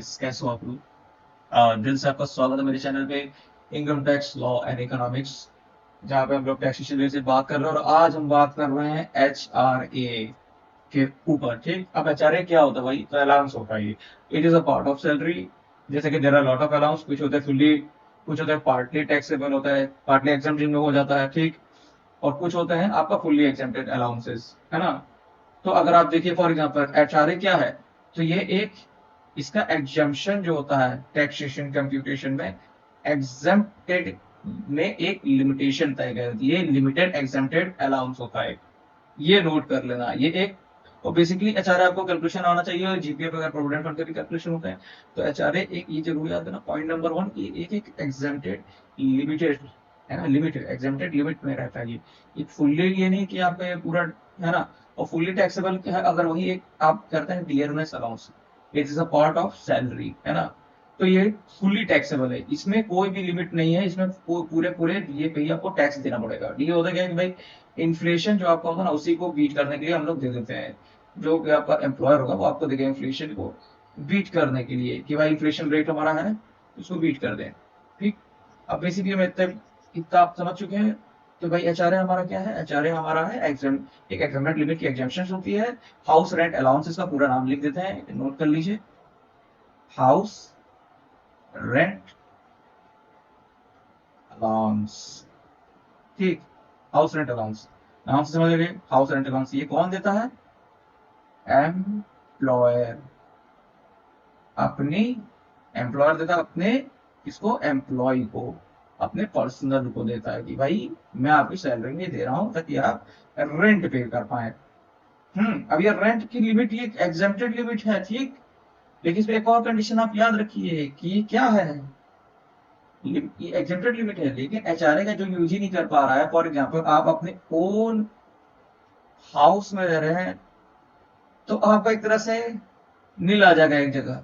Guys, कैसे हो आप लोग। दिल से आपका स्वागत है मेरे चैनल पे income tax law and economics, जहाँ पे हम लोग टैक्सेशन रिलेटेड बात कर रहे हैं। और आज हम बात कर रहे हैं HRA के ऊपर। ठीक, अब HRA क्या होता है भाई? तो अलाउंस होता है ये। It is a part of salary. जैसे कि there are lot of allowance, कुछ होता है फुल्ली, कुछ होता है पार्टली टैक्सेबल होता है, पार्टली एग्जाम्प्ट जिनमें हो जाता है। ठीक, और कुछ होते हैं आपका फुल्ली एग्जाम्प्टेड अलाउंसेस, है ना। तो अगर आप देखिए फॉर एग्जांपल HRA क्या है, तो ये एक, इसका एग्जम्पशन जो होता है टैक्सेशन कंप्यूटेशन में, एग्जम्प्टेड में एक लिमिटेशन तय करती है। लिमिटेड एग्जम्प्टेड अलाउंस होता है, ये नोट कर लेना। ये एक, और बेसिकली HRA आपको कैलकुलेशन आना चाहिए, और जीपीएफ अगर प्रोविडेंट फंड के भी कैलकुलेशन होते हैं। तो HRA एक, ये जरूर याद रखना पॉइंट नंबर 1, एक एक एग्जम्प्टेड लिमिटेड, है ना, लिमिटेड एग्जम्प्टेड लिमिट में रहता है ये फुल्ली, ये नहीं कि आपका ये पूरा, है ना। और फुल्ली टैक्सेबल क्या है, अगर वही एक आप करते हैं dearness allowance, it is a part of salary, है ना। तो ये फुल्ली टैक्सेबल है, इसमें कोई भी लिमिट नहीं है, इसमें पूरे पूरे ये पे ही आपको टैक्स देना पड़ेगा। ये होता है कि भाई इन्फ्लेशन जो आपका होगा ना, उसी को बीट करने के लिए हम लोग दे देते हैं। जो कि आपका एम्प्लॉयर होगा वो आपको देगा इन्फ्लेशन को बीट करने के लिए, कि भाई इन्फ्लेशन रेट हमारा है, उसको बीट कर दें। ठीक, अब बेसिकली मैं इतना आप समझ चुके हैं। तो भाई HRA हमारा क्या है? HRA हमारा है एग्जाम, एक एग्जामेंट लिमिट की एग्जाम्पशन होती है। हाउस रेंट अलाउंसेस का पूरा नाम लिख देते हैं, नोट कर लीजिए। House rent allowance. ठीक, हाउस रेंट अलाउंस, नाम से समझ गए। हाउस रेंट अलाउंस ये कौन देता है? एम्प्लॉयर। अपनी, एम्प्लॉयर देता है अपने, किसको? एम्प्लॉय को, अपने पर्सनल को देता है कि भाई मैं आपकी सैलरी में दे रहा हूं ताकि आप रेंट पे कर पाए। अब ये रेंट की लिमिट ये एग्जेम्प्टेड लिमिट है, ठीक। लेकिन इसमें एक और कंडीशन आप याद रखिए कि ये क्या है, ये एग्जेम्प्टेड लिमिट है, लेकिन HRA का जो यूज ही नहीं कर पा रहा है। फॉर एग्जाम्पल आप अपने ओन हाउस में रह रहे हैं, तो आपका एक तरह से नील आ जाएगा एक जगह।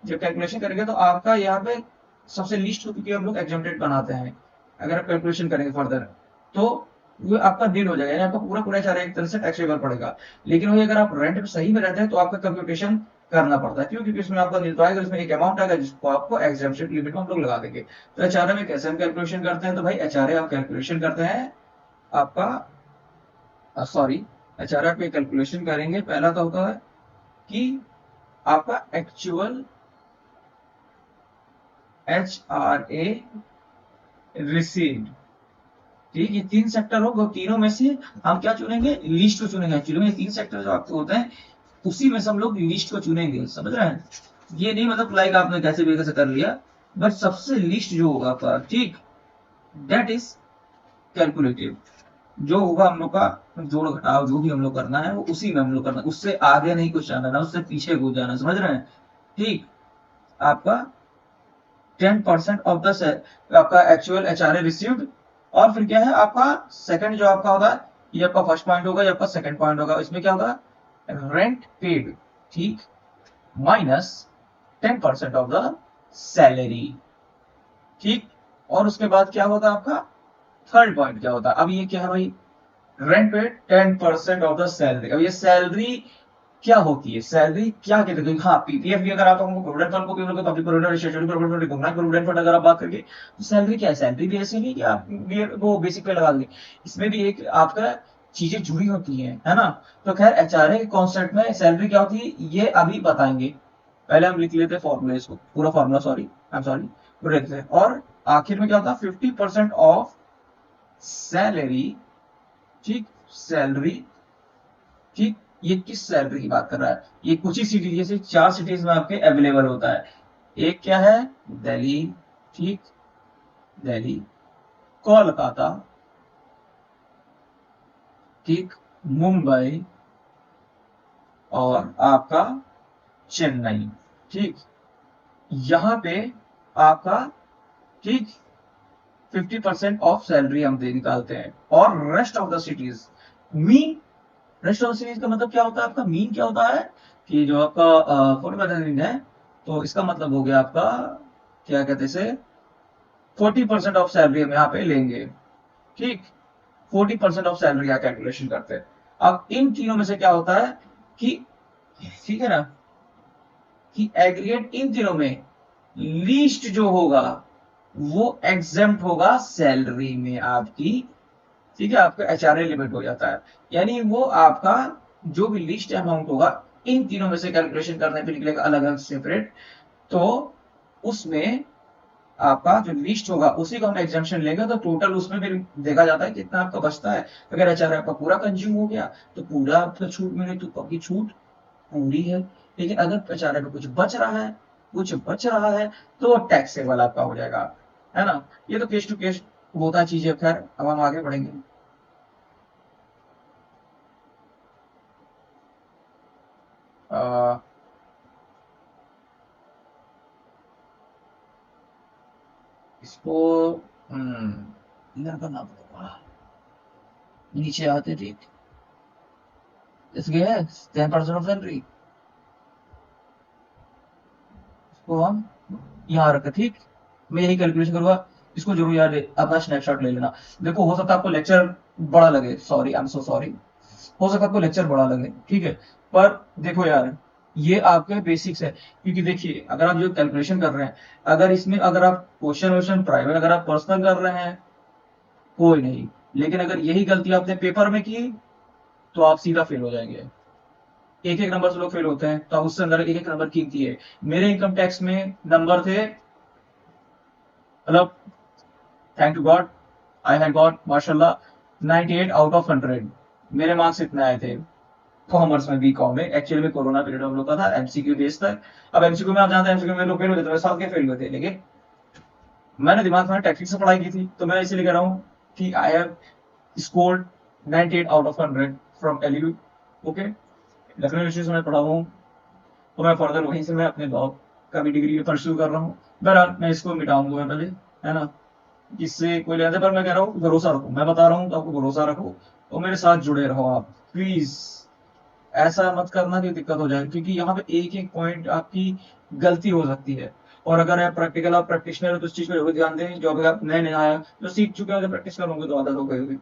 जब कैलकुलेशन करेंगे तो आपका यहाँ पे सबसे लीस्ट क्योंकि हम लोग एग्जाम्प्टेड बनाते हैं, अगर आप कैलकुलेशन करेंगे फर्दर, तो वो आपका नील हो जाएगा, यानी आपका पूरा पूरा HRA एक तरह से टैक्सेबल पड़ेगा। लेकिन वही अगर आप रेंट पे सही में रहते हैं तो आपका कंप्यूटेशन करना पड़ता है। क्यों? क्योंकि इसमें आपका नील तो आएगा, इसमें एक अमाउंट आएगा जिसको आपको एग्जाम्प्टेड लिमिट में हम लोग लगा देंगे। तो HRA में कैसे हम कैलकुलेशन करते हैं? तो भाई HRA हम कैलकुलेशन करते हैं आपका, सॉरी, HRA पे कैलकुलेशन करेंगे, पहला तो होता है कि आपका एक्चुअल HRA रिसीव्ड। ठीक, ये 3 सेक्टर हो, तीनों में से हम क्या चुनेंगे? लिस्ट को चुनेंगे। एक्चुअली में 3 सेक्टर जो आपके होते हैं उसी में से हम लोग लिस्ट को चुनेंगे, समझ रहे हैं। ये नहीं मतलब लाइक आपने कैसे भी कैसे कर लिया, बट सबसे लिस्ट जो होगा आपका, ठीक, दैट इज कैलकुलेटिव। जो होगा हम लोग का जोड़ घटाव जो भी हम लोग करना है वो उसी में हम लोग करना, उससे आगे नहीं कुछ जाना, ना उससे पीछे कुछ जाना, समझ रहे हैं। ठीक, आपका 10% ऑफ द आपका एक्चुअल HRA रिसीव्ड। और फिर क्या है आपका सेकंड जो आपका होगा, ये आपका फर्स्ट पॉइंट होगा, ये आपका सेकंड पॉइंट होगा। इसमें क्या होगा? रेंट पेड, ठीक, माइनस 10% ऑफ द सैलरी। ठीक, और उसके बाद क्या होता है आपका थर्ड पॉइंट क्या होता है? अब ये क्या है भाई? Rent paid 10% of the salary. अब ये सैलरी क्या होती है? सैलरी क्या कहते हैं? हाँ, पीपीएफ भी अगर आप प्रोविडेंट फंड को भी public provident statutory provident recognised provident fund अगर आप बात करेंगे, तो सैलरी क्या है? सैलरी भी ऐसे नहीं कि आप वो बेसिक पे लगा देंगे, इसमें भी एक आपका चीजें जुड़ी होती हैं, है ना। तो खैर HRA के कॉन्सेप्ट में सैलरी क्या होती है ये अभी बताएंगे। पहले हम लिख लेते हैं फॉर्मूला, इसको पूरा formula, sorry I am sorry, पूरा लिखते हैं। और आखिर में क्या होता है? 50% ऑफ सैलरी, ठीक, सैलरी, ठीक। ये किस सैलरी की बात कर रहा है? ये कुछ ही सिटी, जैसे 4 सिटीज में आपके अवेलेबल होता है। एक क्या है? दिल्ली, ठीक, दिल्ली, कोलकाता, ठीक, मुंबई, और आपका चेन्नई। ठीक, यहां पे आपका, ठीक, 50% ऑफ सैलरी हम दे निकालते हैं। और rest of the cities mean, rest of series का मतलब क्या होता है? आपका मीन क्या होता है कि जो आपका फोर्टी परसेंट है, तो इसका मतलब हो गया आपका, क्या कहते हैं इसे, 40% ऑफ सैलरी हम यहाँ पे लेंगे। ठीक, 40% ऑफ सैलरी यहाँ कैलकुलेशन करते हैं। अब इन तीनों में से क्या होता है कि, ठीक है ना, कि एग्रीगेट इन तीनों में लीस्ट जो होगा वो एग्जेम्प्ट होगा सैलरी में आपकी, ठीक है, आपका एचआरए लिमिट हो जाता है। यानी वो आपका जो भी लीस्ट अमाउंट होगा इन तीनों में से कैलकुलेशन करने पे निकलेगा अलग अलग सेपरेट, तो उसमें आपका जो लिस्ट होगा उसी का हम एग्जाम्पशन लेंगे, तो टोटल उसमें फिर देखा जाता है कितना आपका बचता है। अगर एचआरए आपका पूरा कंज्यूम हो गया तो पूरा आपका छूट मिले तो आपकी छूट पूरी है। लेकिन अगर एचआरए में कुछ बच रहा है तो टैक्सेबल आपका हो जाएगा, है ना। ये तो केस टू केस होता है चीजें। खैर अब हम आगे बढ़ेंगे। आ, इसको इधर करना पड़ेगा, नीचे आते ठीक, इसके 10% ऑफ सैलरी, इसको हम यहाँ रखें ठीक। मैं यही कैलकुलेशन करूंगा, इसको जरूर याद अपना स्नैपशॉट ले लेना। देखो हो सकता है आपको लेक्चर बड़ा लगे, sorry I am so sorry, हो सकता है आपको लेक्चर बड़ा लगे, ठीक है, पर देखो यार ये आपके बेसिक्स है। क्योंकि देखिए अगर आप जो कैलकुलेशन कर रहे हैं, अगर इसमें अगर आप क्वेश्चन वोश्चन प्राइवेट अगर आप पर्सनल कर रहे हैं कोई नहीं, लेकिन अगर यही गलती आपने पेपर में की तो आप सीधा फेल हो जाएंगे। एक एक नंबर से लोग फेल होते हैं, तो उससे अंदर एक एक नंबर कीमती है। मेरे इनकम टैक्स में नंबर थे, मतलब thank to God I had got माशाल्लाह 98 आउट ऑफ 100 मेरे मार्क्स इतने आए थे कॉमर्स में, बी कॉम में। एक्चुअली में कोरोना पीरियड हम लोग का था, एमसीक्यू बेस्ड था। अब एमसीक्यू में आप जानते हैं एमसीक्यू में लोग फेल होते थे, साल के फेल हुए थे, लेकिन मैंने दिमाग में टेक्निक से पढ़ाई की थी, तो मैं इसीलिए कह रहा हूँ कि I have scored 98 out of 100 from LU. Okay, Lucknow university से मैं पढ़ा हूँ, तो मैं फर्दर वहीं से मैं अपने लॉ का भी डिग्री परस्यू कर रहा हूँ। बहरहाल मैं इसको मिटाऊंगा मैं पहले, है ना, इससे कोई लेने, पर मैं कह रहा हूँ भरोसा रखो, मैं बता रहा हूँ तो आपको भरोसा रखो और मेरे साथ जुड़े रहो आप प्लीज। ऐसा मत करना कि दिक्कत हो जाए, क्योंकि यहाँ पे एक एक पॉइंट आपकी गलती हो सकती है। और अगर आप प्रैक्टिकल आप प्रैक्टिशनर हो तो इस चीज को जरूर ध्यान दें। जो अगर आप नए नए आया जो सीख चुके हैं, प्रैक्टिस करोगे तो आदत हो गई होगी,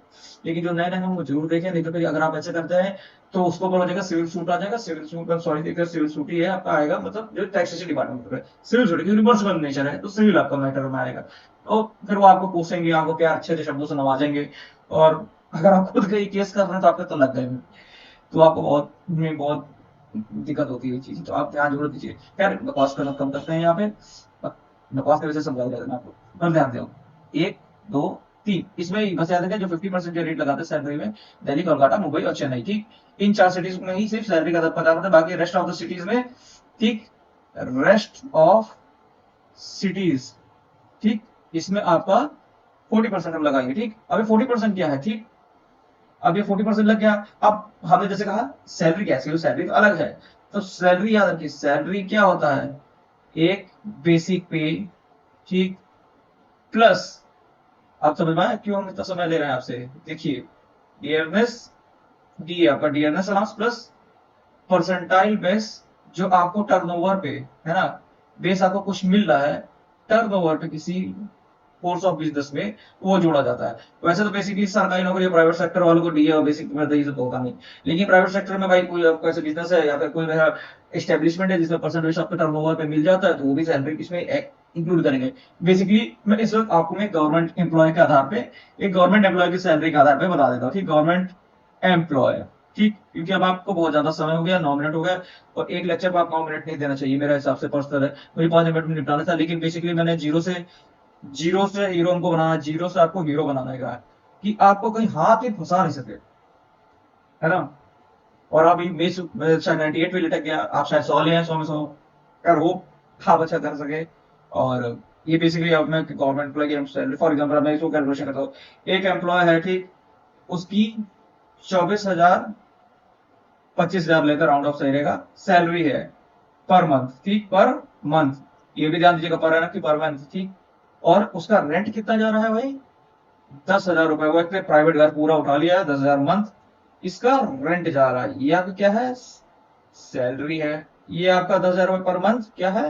लेकिन जो नए नए हैं वो जरूर देखें। नहीं तो फिर अगर आप ऐसे करते हैं तो उसको बोला जाएगा सिविल सूट आ जाएगा, सिविल सूट का सॉरी देखिए सिविल सूट ही है आपका आएगा, मतलब जो टैक्सेशन डिपार्टमेंट है सिविल सूट यूनिवर्सल नेचर है, तो सिविल आपका मैटर में आएगा। तो फिर वो आपको पूछेंगे, आपको प्यार अच्छे अच्छे शब्दों से नवाजेंगे, और अगर आप खुद का ही केस कर रहे हैं तो आपके तो लग गए, तो आपको बहुत में बहुत दिक्कत होती है चीज, तो आप ध्यान जरूर दीजिए। खैर बकवास करना कम करते हैं यहाँ पे, बकवास की वजह से समझा देना आपको, पर ध्यान दो। एक दो तीन, इसमें बस याद रखें जो 50% रेट लगाते हैं सैलरी में, दिल्ली कोलकाता मुंबई और चेन्नई, ठीक, इन चार सिटीज में ही सिर्फ सैलरी का पता होता है, बाकी रेस्ट ऑफ द सिटीज में, ठीक, रेस्ट ऑफ सिटीज, ठीक, इसमें आपका 40% हम लगाएंगे, ठीक। अभी 40% क्या है, ठीक, अब ये 40% लग गया। अब हमने जैसे कहा सैलरी कैसे हो, सैलरी तो अलग है, तो सैलरी याद रखिए, सैलरी क्या होता है, एक बेसिक पे, ठीक, प्लस, आप समझ में आया क्यों हम इतना समय ले रहे हैं आपसे, देखिए डियरनेस, डी आपका dearness allowance plus percentile base, जो आपको टर्नओवर पे, है ना, बेस आपको कुछ मिल रहा है टर्नओवर पे किसी कोर्स ऑफ बिजनेस में, वो जोड़ा जाता है। वैसे तो बेसिकली सरकारी नौकरी प्राइवेट सेक्टर वालों को डी है, बेसिक ये तो होता नहीं, लेकिन प्राइवेट सेक्टर में भाई कोई आपका ऐसे बिजनेस है या फिर कोई एस्टेब्लिशमेंट है जिसमें परसेंटेज आपके टर्नओवर पे मिल जाता है, तो वो भी सैलरी इसमें इंक्लूड करेंगे। बेसिकली मैं इस वक्त आपको मैं गवर्नमेंट एम्प्लॉय के आधार पे, एक गवर्नमेंट एम्प्लॉय की सैलरी के आधार पे बता देता हूँ, ठीक, गवर्नमेंट एम्प्लॉय, ठीक, क्योंकि अब आपको बहुत ज्यादा समय हो गया, 9 मिनट हो गया, और एक लेक्चर पर आप 9 मिनट नहीं देना चाहिए मेरे हिसाब से, पर्सनल है, मुझे 5 मिनट में निपटाना था। लेकिन बेसिकली मैंने जीरो से हीरो हमको बनाना, जीरो से आपको हीरो बनाना है कि आपको कहीं हाथ ही फंसा नहीं सके, है ना। और अभी मैं शायद 98 पे लटक गया, आप शायद 100 ले हैं, 100 में 100, यार वो आप अच्छा कर सके। और ये बेसिकली अब मैं गवर्नमेंट एम्प्लॉय की सैलरी, फॉर एग्जाम्पल मैं इसको कैलकुलेशन करता हूँ, एक एम्प्लॉय है, ठीक, उसकी 24,000 25,000 लेकर राउंड ऑफ सही रहेगा सैलरी है पर मंथ, ठीक, पर मंथ, ये भी ध्यान दीजिएगा पर है ना कि पर मंथ, ठीक। और उसका रेंट कितना जा रहा है भाई, 10,000 रुपए, वो एक प्राइवेट घर पूरा उठा लिया है, 10,000 मंथ इसका रेंट जा रहा है। ये आपका क्या है, सैलरी है। ये आपका 10,000 रुपए पर मंथ क्या है,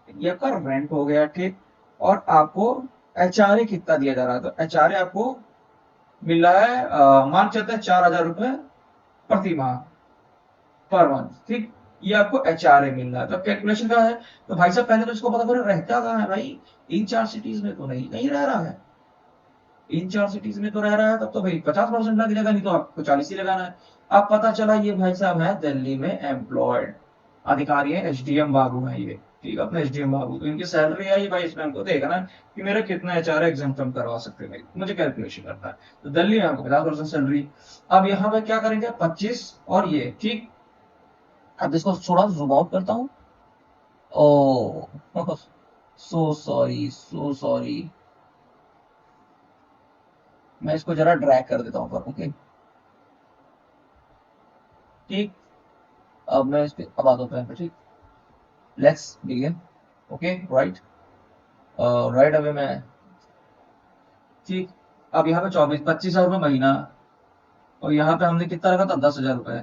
ये आपका रेंट हो गया, ठीक। और आपको एचआरए कितना दिया जा रहा है, तो एचआरए आपको मिल रहा है मान चलते हैं 4,000 रुपए प्रति माह पर मंथ, ठीक। ये आपको एचआरए मिल रहा है। तो कैलकुलेशन का है तो भाई साहब पहले तो इसको पता करो रहता कहाँ है भाई, इन 4 सिटीज में तो नहीं नहीं रह रहा है, इन 4 सिटीज में तो रह रहा है, तब तो भाई 50% लग जाएगा, नहीं तो आपको 40 ही लगाना है। अब पता चला ये भाई साहब है दिल्ली में एम्प्लॉयड अधिकारी है, एचडीएम बाबू है ये, ठीक है, अपने एचडीएम बाबू, तो इनकी सैलरी आई भाई, इसमें हमको देखना है कि मेरा कितना एचआर एग्जाम कम करवा सकते हैं भाई, मुझे कैलकुलेशन करना है। तो दिल्ली में हमको 50% सैलरी। अब यहाँ पे क्या करेंगे 25 और ये ठीक। अब इसको थोड़ा जूम आउट करता हूँ। ओ सो सॉरी सो सॉरी, मैं इसको जरा ड्रैग कर देता हूँ, ओके ठीक। अब मैं इस पे अब आता हूँ पे, ठीक। Let's begin, okay right, right away में, ठीक। अब यहाँ पे 25,000 रुपये महीना, और यहाँ पे हमने कितना रखा था 10,000 रुपये।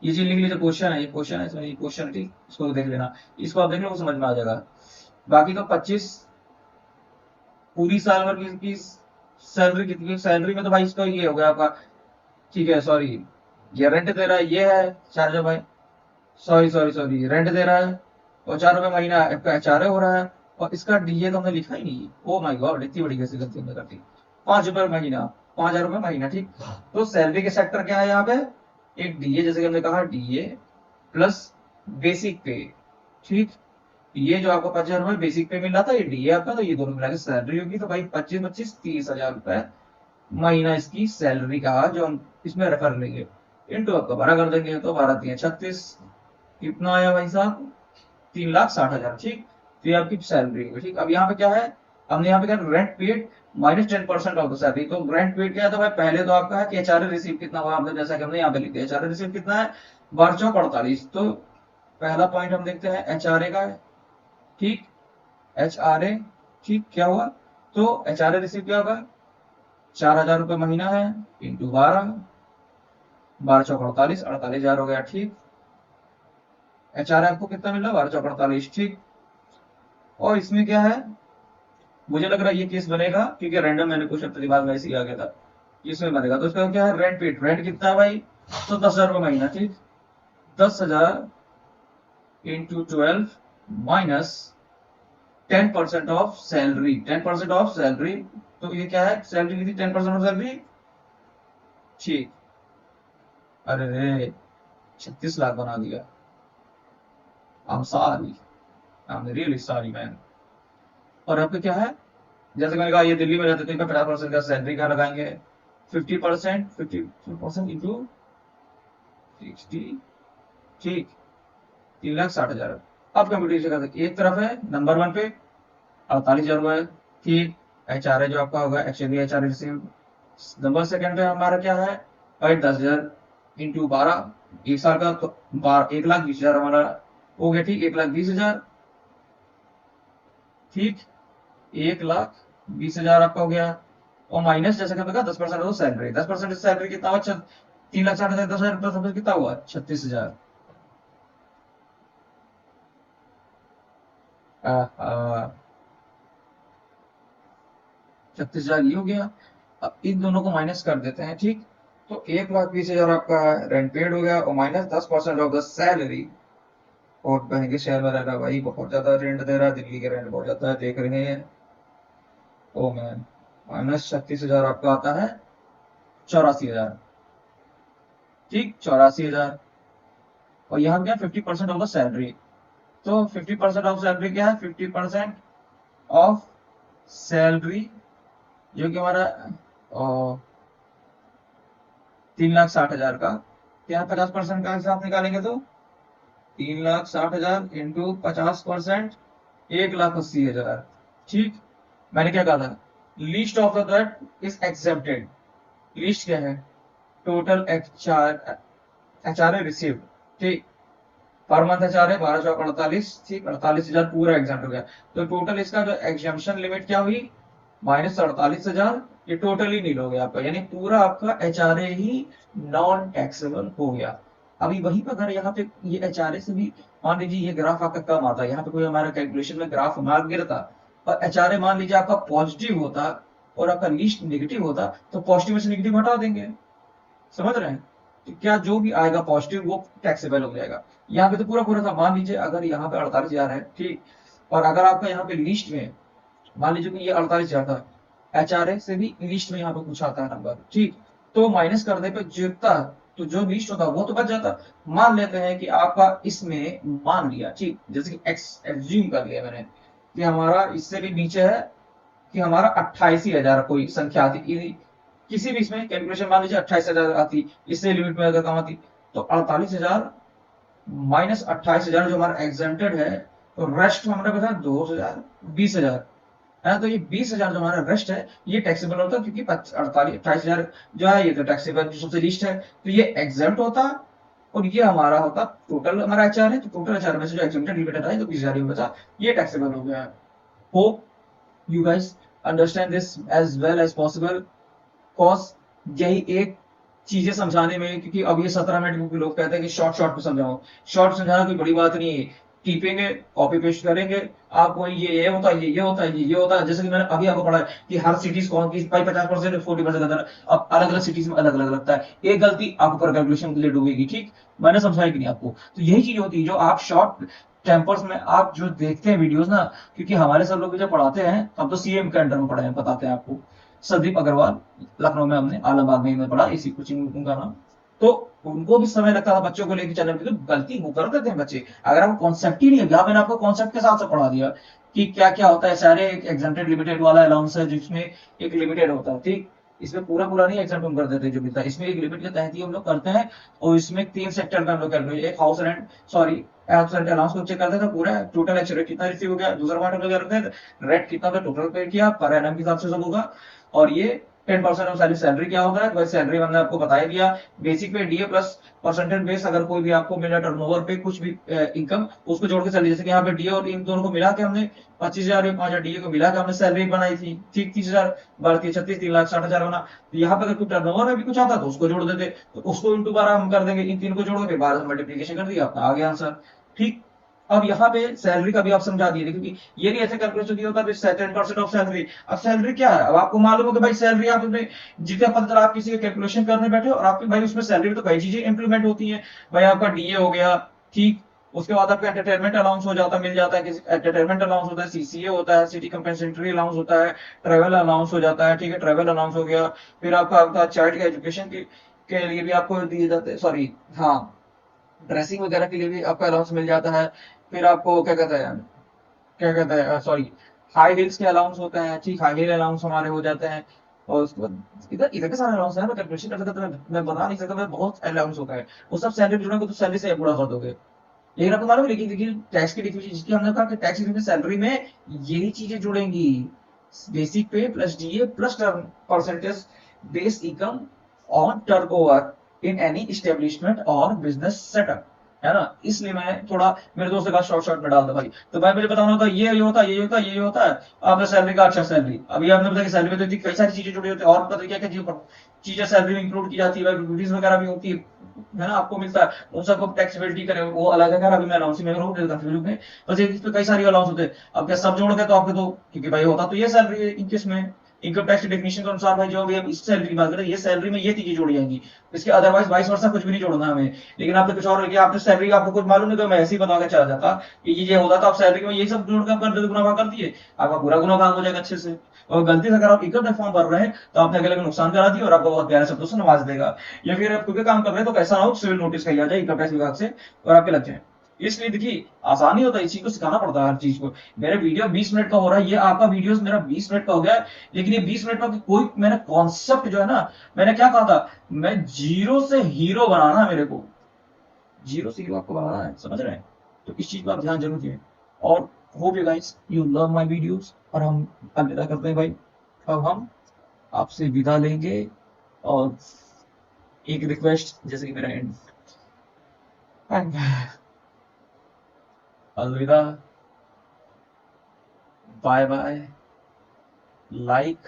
ये चीज लिख लीजिए, क्वेश्चन है, ये क्वेश्चन है, इसमें ये क्वेश्चन है, ठीक, इसको देख लेना, इसको आप देख लो, समझ में आ जाएगा। बाकी तो 25 पूरी साल भर की सैलरी कितनी, सैलरी में तो भाई इसका ये हो गया आपका, ठीक है सॉरी, ये रेंट दे रहा है, ये है चार्ज भाई, सॉरी सॉरी सॉरी, रेंट दे रहा है और 4 रुपए महीना आपका एचआरए हो रहा है, और इसका डीए तो हमने लिखा ही नहीं। ओ माय गॉड, इतनी बड़ी कैसी गलती हमने कर दी। 5 रुपए महीना, 5,000 रुपए महीना, ठीक। तो सैलरी के सेक्टर क्या है यहाँ पे, एक डीए, जैसे कि हमने कहा डीए प्लस बेसिक पे, ठीक। ये जो आपको 5,000 रुपए बेसिक पे मिल रहा था, ये डीए आपका, तो ये दोनों मिला के सैलरी होगी, तो भाई 25-25 30,000 रुपए महीना इसकी सैलरी का जो हम इसमें रेफर लेंगे, इंटू आपका 12 कर देंगे, तो 12×3=36, कितना आया भाई साहब 3,60,000, ठीक। तो ये आपकी सैलरी होगी, ठीक। अब यहाँ पे क्या है, हमने यहाँ पे क्या rent paid -10% of the salary, तो रेंट पेड क्या है, तो भाई पहले तो आपका है कि एचआरए रिसीव कितना हुआ, हमने जैसा कि हमने यहाँ पे लिख दिया एचआरए रिसीव कितना है 1248, तो पहला पॉइंट हम देखते हैं एचआरए का, ठीक। एचआरए, ठीक, क्या हुआ, तो एचआरए रिसीव क्या होगा, 4,000 रुपये महीना है, इंटू 12, 12×4=48, 48,000 हो गया, ठीक। एचआरए आपको कितना मिल रहा है 12×4=48, ठीक। और इसमें क्या है, मुझे लग रहा है ये केस बनेगा क्योंकि रैंडम मैंने क्वेश्चन अपने दिमाग में ऐसे ही आ गया था, इसमें बनेगा। तो इसका क्या है रेंट पेड, रेंट कितना है भाई, तो 10,000 रुपये महीना, ठीक। 10,000 into 12 minus 10% of salary, 10% of salary, तो ये क्या है सैलरी कितनी 10% ऑफ सैलरी, ठीक। अरे रे 36 लाख बना दिया, I'm sorry, I'm really sorry man। और आपका क्या है, जैसे मैंने कहा ये दिल्ली में रहते तो इनका 50% का सैलरी का लगाएंगे, 50% इंटू 60, ठीक, 3,60,000। अब कंप्यूटेशन कर सकते, एक तरफ है नंबर 1 पे 48,000 रुपए, ठीक। एचआरए जो आपका होगा actually HRA receive, number second पे हमारा क्या है भाई 10,000 इंटू 12, एक साल का, तो 1,20,000 हमारा हो गया, ठीक। 1,20,000, ठीक, 1,20,000 आपका हो गया, और माइनस जैसे कि हमने कहा 10% तो सैलरी, 10% सैलरी कितना हुआ, 3,60,000, 10,000 कितना हुआ 36,000, 36,000 ये हो गया। अब इन दोनों को माइनस कर देते हैं, ठीक। तो 1,20,000 आपका रेंट पेड हो गया, और माइनस 10% ऑफ द सैलरी, और महंगे शहर में रह रहा भाई, बहुत ज्यादा रेंट दे रहा है, दिल्ली के रेंट बहुत ज्यादा है, देख रहे हैं। ओ मैन, -36,000 आपका आता है 84,000, ठीक, 84,000। और यहाँ क्या 50% ऑफ द सैलरी, तो 50% ऑफ सैलरी क्या है, 50% ऑफ सैलरी जो कि हमारा 3,60,000 का, क्या 50% का हिसाब निकालेंगे तो 3,60,000 इंटू 50%, 1,80,000, ठीक। मैंने क्या कहा था, least of that is accepted, list क्या है, टोटल एचआरए रिसीव्ड, ठीक। पर मंथ एचआरए 12,48, ठीक, 48,000 पूरा एग्जाम हो गया। तो टोटल इसका जो एग्जाम्शन लिमिट क्या हुई -48,000, ये टोटली नील हो गया आपका, यानी पूरा आपका एचआरए ही नॉन टैक्सेबल हो गया। अभी वहीं पर अगर यहाँ पे ये एचआरए से भी मान लीजिए ये ग्राफ आपका कम आता, यहाँ पे कोई हमारा कैलकुलेशन में ग्राफ मार्क गिरता, और एचआरए मान लीजिए आपका पॉजिटिव होता और आपका लिस्ट नेगेटिव होता, तो पॉजिटिव में से नेगेटिव हटा देंगे, समझ रहे हैं, तो क्या जो भी आएगा पॉजिटिव वो टैक्सेबल हो जाएगा। यहाँ पे तो पूरा पूरा था, मान लीजिए अगर यहाँ पे 48,000 है, ठीक, और अगर आपका यहाँ पे लिस्ट में मान लीजिए कि ये 48,000 था, HRA से भी लिस्ट में यहाँ पे कुछ आता है नंबर, ठीक, तो माइनस करने पे जितना तो जो लिस्ट होता वो तो बच जाता। मान लेते हैं कि आपका इसमें मान लिया, ठीक, जैसे कि एक्स एज्यूम कर लिया मैंने कि हमारा इससे भी नीचे है, कि हमारा 28,000 कोई संख्या आती, किसी भी इसमें कैलकुलेशन मान लीजिए 28,000 आती, इससे लिमिट में अगर कम आती, तो 48,000 माइनस 28,000 जो हमारा एग्जेंटेड है, तो रेस्ट हमारा बताया 2,000 20,000 है, तो ये 20,000 जो हमारा रेस्ट है ये टैक्सेबल होता है, क्योंकि 28,000 जो है ये तो टैक्सेबल जो सबसे लिस्ट है, तो ये एग्जेम्प्ट होता है। और ये हमारा होता टोटल हमारा एचआर है, तो टोटल एचआर में से जो एग्जेम्प्टेड लिमिटेड है तो 20,000 बचा, ये टैक्सेबल हो गया है। Hope you guys understand this as well as possible, cause यही एक चीजें समझाने में, क्योंकि अब ये 17 मिनट लोग कहते हैं कि शॉर्ट शॉर्ट में समझाओ, शॉर्ट समझाना कोई बड़ी बात नहीं है, टिपेंगे कॉपी पेस्ट करेंगे, आपको ये होता है, ये होता है, ये होता है, जैसे कि मैंने अभी आपको पढ़ा है कि हर सिटीज कौन की भाई 50% 40% अंदर, अब अलग अलग सिटीज में अलग अलग लगता है, एक गलती आपको पर कैलकुलेशन के लिए डूबेगी, ठीक, मैंने समझाया कि नहीं आपको, तो यही चीज होती है जो आप शॉर्ट टेम्पर्स में आप जो देखते हैं वीडियोस ना, क्योंकि हमारे सब लोग जो पढ़ाते हैं हम तो सीएम के अंडर में पढ़े हैं, बताते हैं आपको, संदीप अग्रवाल, लखनऊ में हमने आलमबाग में ही मैं पढ़ा, इसी कोचिंग उनका नाम, तो उनको भी समय लगता था बच्चों को लेकर चलने में, तो गलती वो कर देते हैं बच्चे, अगर आपको कॉन्सेप्ट ही नहीं है, यहाँ मैंने आपको कॉन्सेप्ट के साथ से पढ़ा दिया कि क्या क्या होता है, सारे एक एग्जेम्प्टेड लिमिटेड वाला अलाउंस है जिसमें एक लिमिटेड होता है, ठीक, इसमें पूरा पूरा नहीं एग्जाम हम कर देते जो मिलता है, इसमें एक लिमिट के तहत ही हम लोग करते हैं, और इसमें 3 सेक्टर का हम लोग करते हैं, एक house rent, sorry house rent allowance को चेक करते थे पूरा टोटल एक्चुअली कितना रिसीव हो गया, दूसरा पार्ट हम लोग करते हैं रेंट कितना टोटल पे किया पर एनम के हिसाब से सब होगा, और ये 10% ऑफ सैलरी क्या होता है, वैसे सैलरी मैंने आपको बता ही दिया, बेसिक पे डीए प्लस परसेंटेज बेस, अगर कोई भी आपको मिला टर्नओवर पे कुछ भी इनकम उसको जोड़ के सैलरी, जैसे कि यहाँ पे डीए और इन दोनों को मिला के हमने 25,000 या 5,000 डीए को मिला के हमने सैलरी बनाई थी, ठीक, 30,000 भारतीय 36 3,60,000 बना, तो यहाँ पे अगर कोई टर्नओवर में भी कुछ आता तो उसको जोड़ देते, तो उसको इंटू 12 हम कर देंगे, इन तीन को जोड़ के 12 से मल्टीप्लीकेशन कर दिया, अपना आ गया आंसर, ठीक। अब यहाँ पे सैलरी का भी आप समझा दिए, क्योंकि ये नहीं ऐसे कैलकुलेशन दिया होता है 10% ऑफ सैलरी, अब सैलरी क्या है, अब आपको मालूम हो कि भाई सैलरी आप उसमें जितने पद आप किसी के कैलकुलेशन करने बैठे हो, और आपकी भाई उसमें सैलरी में तो कई चीजें इंप्लीमेंट होती है, भाई आपका डीए हो गया, ठीक, उसके बाद आपका एंटरटेनमेंट अलाउंस हो जाता मिल जाता है, किसी एंटरटेनमेंट अलाउंस होता है, सीसीए होता है, सिटी कंपेंसेटरी अलाउंस होता है, ट्रैवल अलाउंस हो जाता है, ठीक है, ट्रैवल अलाउंस हो गया, फिर आपका चाइल्ड के एजुकेशन के लिए भी आपको दिए जाते हैं, सॉरी हाँ, ड्रेसिंग वगैरह के लिए भी आपका अलाउंस मिल जाता है, फिर आपको क्या कहते हैं सॉरी हाई हील्स के अलाउंस होते हैं, ठीक, हाई हील अलाउंस हमारे हो जाते हैं, और उसके बाद इधर इधर के सारे अलाउंस है, मैं कैलकुलेशन कर सकता तो मैं बता नहीं सकता, मैं बहुत अलाउंस होता है, वो सब सैलरी जुड़ेंगे तो सैलरी से पूरा कर दोगे, लेकिन आपको मालूम है, लेकिन देखिए टैक्स की डिफिनेशन जिसकी हमने कहा कि टैक्स की सैलरी में यही चीजें जुड़ेंगी, बेसिक पे plus DA plus term percentage base income on turnover in any establishment और बिजनेस सेटअप, है ना, इसलिए मैं थोड़ा मेरे दोस्त का शॉर्ट शॉर्ट में डाल दो भाई, तो भाई मुझे बताना होता है ये होता है, ये होता है, ये होता है, आपने सैलरी का, अच्छा सैलरी अभी आपने बताया कि सैलरी में तो कई सारी चीजें जुड़ी होती है, और पता क्या क्या चीजें सैलरी में इंक्लूड की जाती है, ड्यूटीज वगैरह भी होती है ना, आपको मिलता है, उन सबको टैक्सेबिलिटी करे वो अलग है, अभी मैं अलाउंस में हूँ कंफ्यूज में, बस इस पे कई सारी अलाउंस होते हैं, अब क्या सब जोड़ के तो आपके तो, क्योंकि भाई होता तो ये सैलरी है इनकेस में इनकम टैक्स की डेफिनेशन के अनुसार, भाई जो भी हम इस सैलरी की बात करें ये सैलरी में ये चीजें जोड़ी जाएंगी, इसके अदरवाइज 22 वर्ष कुछ भी नहीं जोड़ना हमें, लेकिन आपने कुछ और किया, आपने सैलरी आपको कुछ मालूम नहीं तो मैं ऐसे ही बता के चला जाता कि ये होता तो आप सैलरी में यही सब जोड़ के आप कर देते, गुना कर दिए, आपका पूरा गुना भाग हो जाएगा अच्छे से, और गलती से अगर आप इनकम टैक्स फॉर्म भर रहे हैं तो आपने अगले को नुकसान करा दिया और आपको बहुत प्यारे शब्दों से नवाज देगा, या फिर आप खुद काम कर रहे हैं तो कैसा ना हो सिविल नोटिस कही आ जाए इनकम टैक्स विभाग से और आपके लग जाए, इसलिए देखिए आसानी होता है, इस चीज को सिखाना पड़ता है हर चीज को, मेरे वीडियो 20 मिनट का हो रहा है, ये आपका वीडियो मेरा 20 मिनट का हो गया है, लेकिन ये 20 मिनट में कोई मैंने कॉन्सेप्ट जो है ना, मैंने क्या कहा था, मैं जीरो से हीरो बनाना है मेरे को, जीरो से हीरो आपको बनाना है, समझ रहे हैं, तो इस चीज पर आप ध्यान जरूर दें, और hope you guys you love my videos, और हम अलविदा करते हैं भाई, अब हम आपसे विदा लेंगे, और एक रिक्वेस्ट जैसे कि मेरा एंड, अलविदा, bye bye, like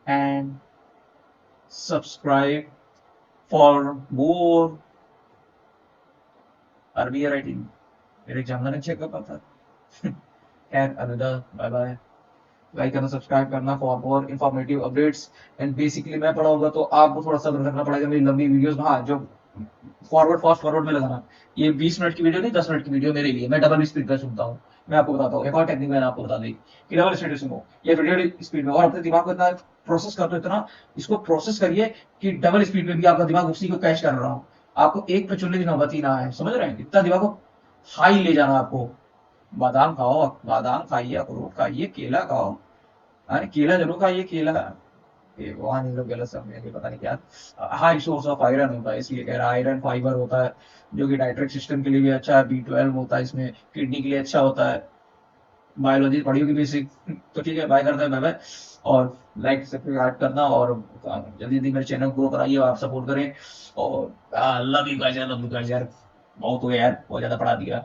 and subscribe for more Arabi writing, मेरे एग्जाम ने चेक कर पाता, खैर अलविदा, बाय बाय। लाइक करना, सब्सक्राइब करना for more informative updates. And basically मैं पढ़ा होगा तो आपको थोड़ा सा रखना पड़ेगा मेरी लंबी वीडियोस में। हाँ, जो फॉरवर्ड फास्ट फॉरवर्ड में लगाना, ये 20 मिनट की वीडियो नहीं, 10 मिनट की वीडियो मेरे लिए, मैं डबल स्पीड पे सुनता हूँ। मैं आपको बताता हूँ एक और टेक्निक मैंने आपको बता दी कि डबल स्पीड सुनो, ये वीडियो स्पीड में, और अपने दिमाग को इतना प्रोसेस कर दो, इतना इसको प्रोसेस करिए कि डबल स्पीड में भी आपका दिमाग उसी को कैच कर रहा हो। आपको एक पे चुनने की नौबत ही ना है, समझ रहे हैं? इतना दिमाग को हाई ले जाना आपको। बादाम खाओ, बादाम खाइए, अखरोट खाइए, केला खाओ। अरे केला जरूर खाइए, केला ये वहां नहीं, लोग गलत समझेंगे, पता नहीं क्या। हाई सोर्स ऑफ आयरन होता है, इसलिए कह रहा है। आयरन फाइबर होता है जो कि डाइट्रिक सिस्टम के लिए भी अच्छा है। B12 होता है इसमें, किडनी के लिए अच्छा होता है। बायोलॉजी पढ़ी होगी बेसिक। तो ठीक है, बाय करते हैं, बाय बाय। और लाइक सब्सक्राइब करना, और जल्दी जल्दी मेरे चैनल को ग्रो कराइए, आप सपोर्ट करें। और लव यू गाइस यार, लव यू गाइस यार, बहुत हो गया यार, बहुत ज्यादा पढ़ा दिया।